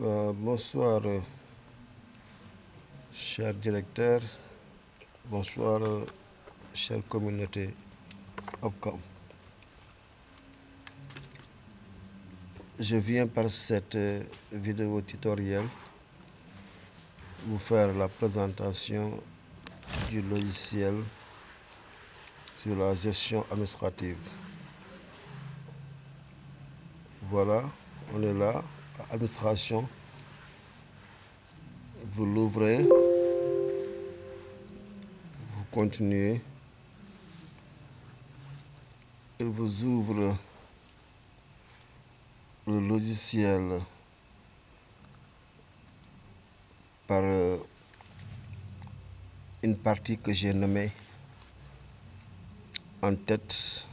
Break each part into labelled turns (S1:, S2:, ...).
S1: Bonsoir, cher directeur. Bonsoir, chère communauté Opcom. Je viens par cette vidéo tutoriel vous faire la présentation du logiciel sur la gestion administrative. Voilà, on est là, administration. Vous l'ouvrez, vous continuez, il vous ouvre le logiciel par une partie que j'ai nommée en tête,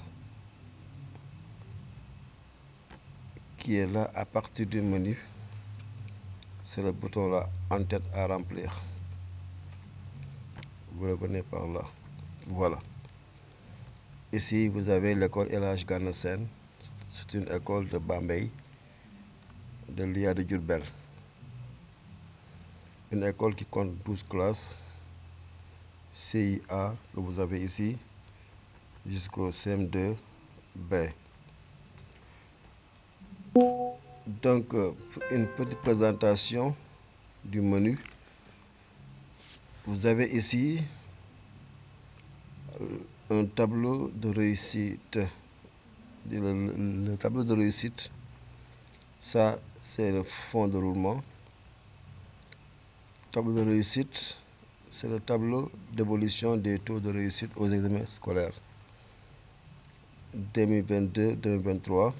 S1: qui est là à partir du menu. C'est le bouton là, en tête à remplir. Vous revenez par là. Voilà. Ici, vous avez l'école El Hadj Gana Sène. C'est une école de Bambey, de l'IA de Diourbel. Une école qui compte 12 classes, CIA, que vous avez ici, jusqu'au CM2B. Donc, une petite présentation du menu. Vous avez ici un tableau de réussite. Le tableau de réussite, ça c'est le fond de roulement. Tableau de réussite, c'est le tableau d'évolution des taux de réussite aux examens scolaires 2022-2023.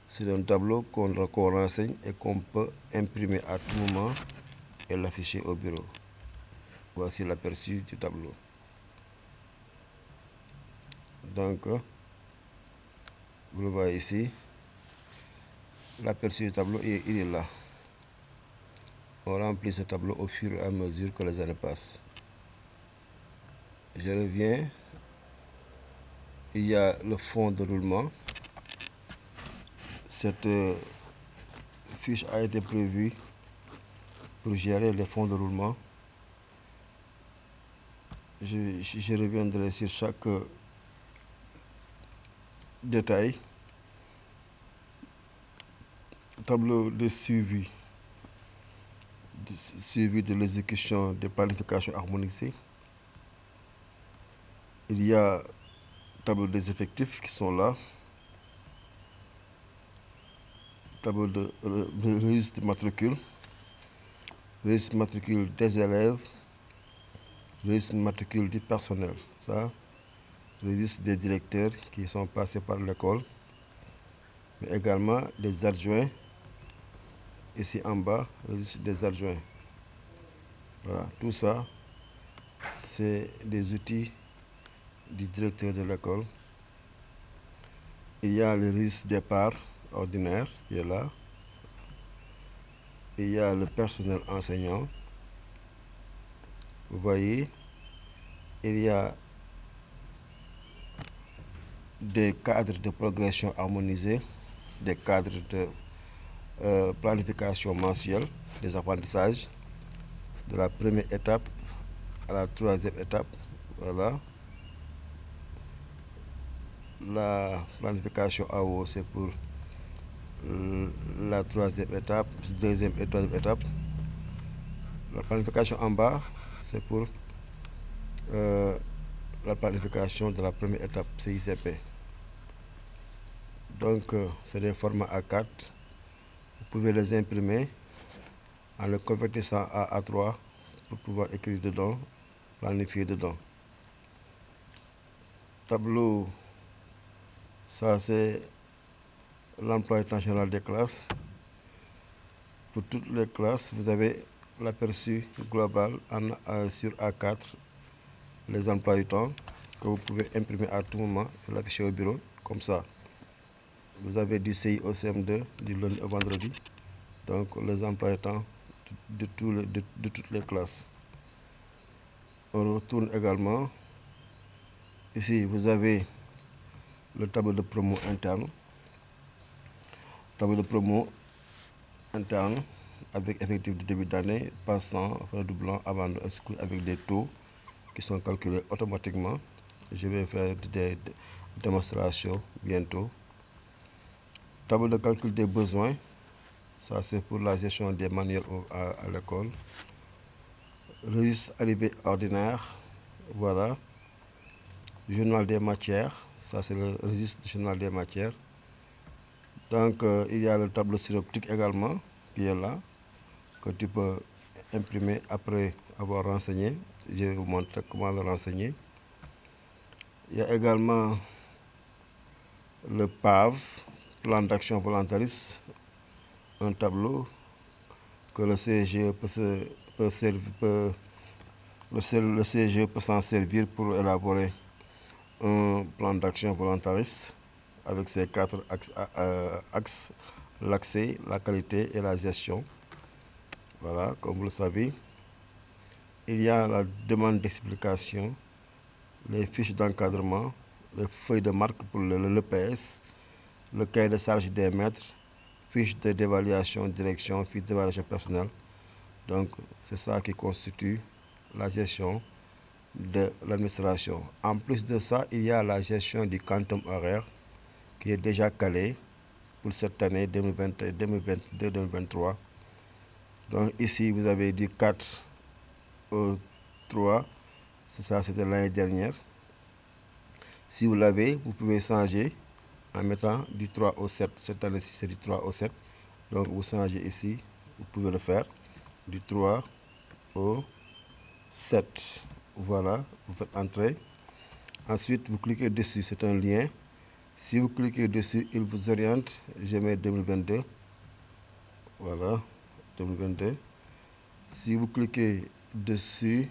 S1: C'est un tableau qu'on renseigne et qu'on peut imprimer à tout moment et l'afficher au bureau. Voici l'aperçu du tableau. Donc, vous le voyez ici, l'aperçu du tableau, il est là. On remplit ce tableau au fur et à mesure que les années passent. Je reviens. Il y a le fond de roulement. Cette fiche a été prévue pour gérer les fonds de roulement. Je reviendrai sur chaque détail. Tableau de suivi de l'exécution des planifications harmonisées. Il y a tableau des effectifs qui sont là. Tableau de registre matricule. Registre matricule des élèves. Registre matricule du personnel. Ça, registre des directeurs qui sont passés par l'école. Mais également des adjoints. Ici en bas, registre des adjoints. Voilà, tout ça, c'est des outils du directeur de l'école. Il y a le registre départ ordinaire qui est là. Il y a le personnel enseignant. Vous voyez, il y a des cadres de progression harmonisés, des cadres de planification mensuelle des apprentissages, de la première étape à la troisième étape. Voilà. La planification en haut, c'est pour la troisième étape, deuxième et troisième étape. La planification en bas, c'est pour la planification de la première étape CICP. Donc, c'est des formats A4. Vous pouvez les imprimer en les convertissant à A3 pour pouvoir écrire dedans, planifier dedans. Tableau, ça c'est l'emploi du temps général des classes. Pour toutes les classes, vous avez l'aperçu global sur A4, les emplois du temps que vous pouvez imprimer à tout moment et l'afficher au bureau, comme ça. Vous avez du CI au CM2, du lundi au vendredi, donc les emplois du temps de toutes les classes. On retourne également. Ici, vous avez le tableau de promo interne. Tableau de promo interne avec effectif de début d'année, passant, redoublant, abandon, exclu avec des taux qui sont calculés automatiquement. Je vais faire des démonstrations bientôt. Tableau de calcul des besoins, ça c'est pour la gestion des manuels à l'école. Registre arrivée ordinaire, voilà. Journal des matières, ça c'est le registre du journal des matières. Donc il y a le tableau synoptique également qui est là, que tu peux imprimer après avoir renseigné. Je vais vous montrer comment le renseigner. Il y a également le PAV, plan d'action volontariste, un tableau que le CGE le CGE peut s'en servir pour élaborer un plan d'action volontariste avec ses 4 axes, l'accès, la qualité et la gestion. Voilà, comme vous le savez. Il y a la demande d'explication, les fiches d'encadrement, les feuilles de marque pour l'EPS, le cahier de charge des maîtres, fiche d'évaluation, direction, fiche d'évaluation personnelle. Donc, c'est ça qui constitue la gestion de l'administration. En plus de ça, il y a la gestion du quantum horaire qui est déjà calé pour cette année 2022-2023. Donc, ici, vous avez du 4 au 3. Ça, c'était l'année dernière. Si vous l'avez, vous pouvez changer en mettant du 3 au 7. Cette année-ci, c'est du 3 au 7. Donc, vous changez ici, vous pouvez le faire du 3 au 7. Voilà, vous faites entrer. Ensuite, vous cliquez dessus, c'est un lien. Si vous cliquez dessus, il vous oriente. Je mets 2022. Voilà, 2022. Si vous cliquez dessus,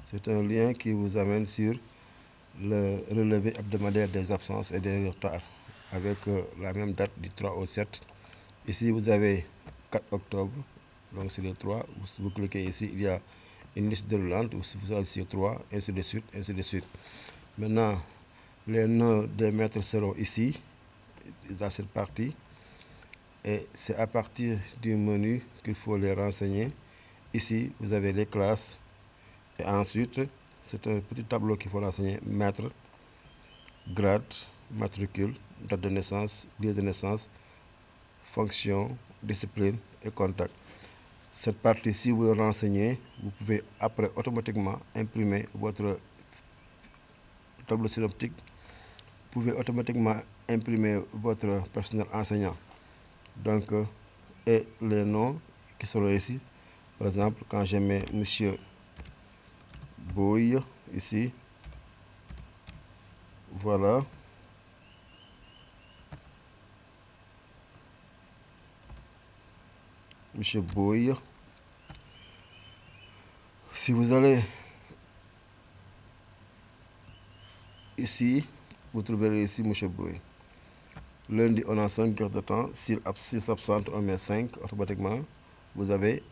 S1: c'est un lien qui vous amène sur le relevé hebdomadaire des absences et des retards avec la même date du 3 au 7. Ici, vous avez 4 octobre, donc c'est le 3. Vous cliquez ici, il y a une liste déroulante, vous allez sur 3, ainsi de suite, ainsi de suite. Maintenant, les noms des maîtres seront ici, dans cette partie, et c'est à partir du menu qu'il faut les renseigner. Ici, vous avez les classes, et ensuite, c'est un petit tableau qu'il faut renseigner, maître, grade, matricule, date de naissance, lieu de naissance, fonction, discipline et contact. Cette partie, si vous le renseignez, vous pouvez après automatiquement imprimer votre tableau synoptique. Vous pouvez automatiquement imprimer votre personnel enseignant. Donc, et les noms qui seront ici. Par exemple, quand je mets Monsieur Boy ici, voilà. Monsieur Boy. Si vous allez ici, vous trouverez ici Monsieur Boy. Lundi, on a 5 heures de temps. S'il s'absente, on met 5 automatiquement. Vous avez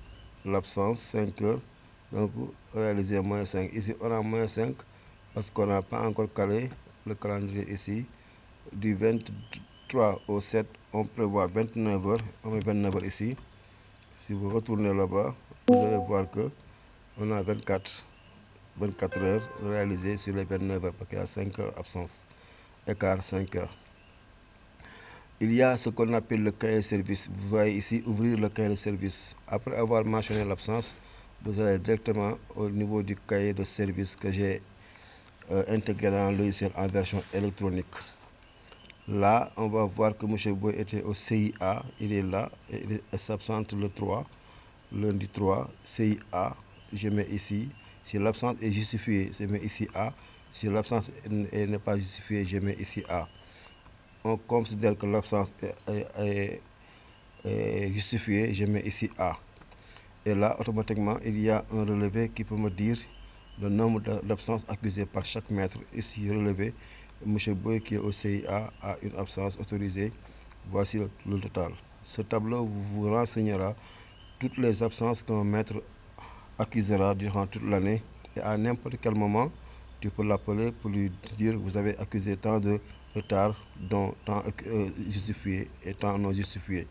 S1: l'absence, 5 heures. Donc, réalisez moins 5. Ici, on a moins 5 parce qu'on n'a pas encore calé le calendrier ici. Du 23 au 7, on prévoit 29 heures. On met 29 heures ici. Si vous retournez là-bas, vous allez voir que on a 24 heures réalisées sur les 29 heures parce qu'il y a 5 heures absence. Écart 5 heures. Il y a ce qu'on appelle le cahier de service. Vous voyez ici, ouvrir le cahier de service. Après avoir mentionné l'absence, vous allez directement au niveau du cahier de service que j'ai intégré dans le logiciel en version électronique. Là, on va voir que M. Boy était au CIA. Il est là et il s'absente le 3, lundi 3, CIA. Je mets ici. Si l'absence est justifiée, je mets ici A. Si l'absence n'est pas justifiée, je mets ici A. On considère que l'absence est justifiée, je mets ici A. Et là, automatiquement, il y a un relevé qui peut me dire le nombre d'absences accusées par chaque maître. Ici, relevé, M. Boy qui est au CIA a une absence autorisée. Voici le total. Ce tableau vous renseignera toutes les absences qu'un maître accusera durant toute l'année. Et à n'importe quel moment, tu peux l'appeler pour lui dire vous avez accusé tant de retard, dont tant justifié et tant non justifié.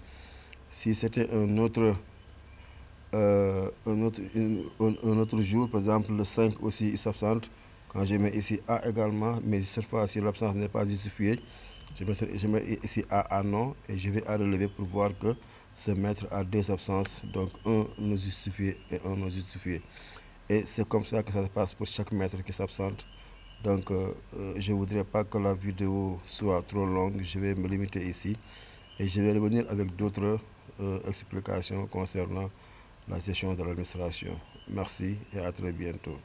S1: Si c'était un autre jour, par exemple le 5 aussi, il s'absente. Quand je mets ici A également, mais cette fois-ci l'absence n'est pas justifiée, je mets ici A non et je vais à relever pour voir que ce maître a deux absences, donc un non justifié et un non justifié. Et c'est comme ça que ça se passe pour chaque maître qui s'absente. Donc je ne voudrais pas que la vidéo soit trop longue, je vais me limiter ici et je vais revenir avec d'autres explications concernant la gestion de l'administration. Merci et à très bientôt.